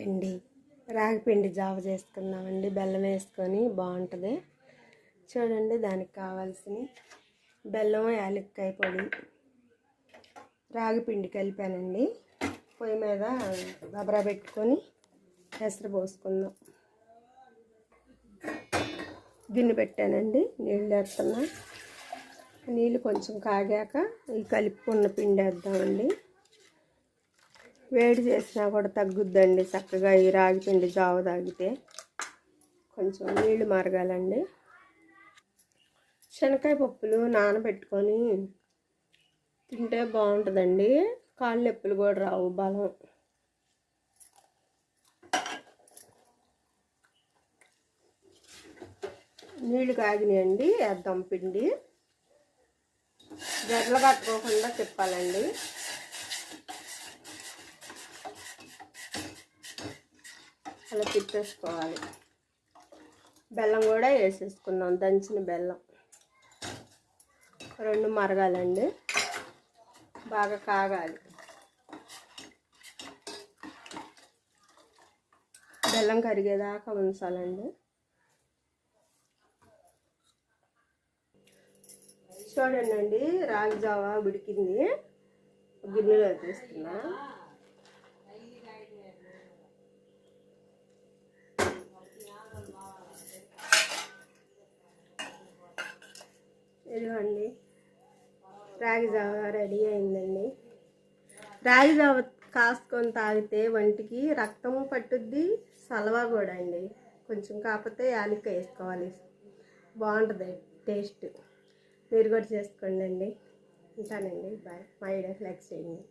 అండి రాగిపిండి జావ చేసుకుందామండి. బెల్లం వేసుకొని బాగుంటుంది. చూడండి, దానికి కావాల్సిన బెల్లం, యాలక్కాయ పొడి, రాగిపిండి కలిపానండి. పొయ్యి మీద దబరా పెట్టుకొని ఎసరు పోసుకుందాం. గిన్నె పెట్టానండి, నీళ్ళు వేస్తున్నా. నీళ్ళు కొంచెం కాగాక ఈ కలుపుకున్న పిండి వేద్దామండి. వేడి చేసినా కూడా తగ్గుద్దండి చక్కగా ఈ రాగిపిండి జావ తాగితే. కొంచెం నీళ్ళు మరగాలండి. శనక్కాయ పప్పులు నానబెట్టుకొని తింటే బాగుంటుందండి. కాళ్ళు నొప్పులు కూడా రావు, బలం. నీళ్ళు కాగినాయండి, వేద్దాం పిండి. గడ్డలు కట్టుకోకుండా తిప్పాలండి. అలా తిప్పేసుకోవాలి. బెల్లం కూడా వేసేసుకుందాం, దంచిన బెల్లం. రెండు మరగాలండి, బాగా కాగాలి. బెల్లం కరిగేదాకా ఉంచాలండి. చూడండి, రాగి జావ ఉడికింది. గిన్నెలో తీస్తున్నా. ఇదిగోండి, రాగి జావ రెడీ అయిందండి. రాగి జావ కాసుకొని తాగితే వంటికి రక్తం పట్టుద్ది, సలవా కూడా అండి. కొంచెం కాకపోతే యాలక్కాయ వేసుకోవాలి, బాగుంటుంది టేస్ట్. మీరు కూడా చేసుకోండి అండి. ఉంటానండి, బాయ్. మా వీడియోకి లైక్ చేయండి.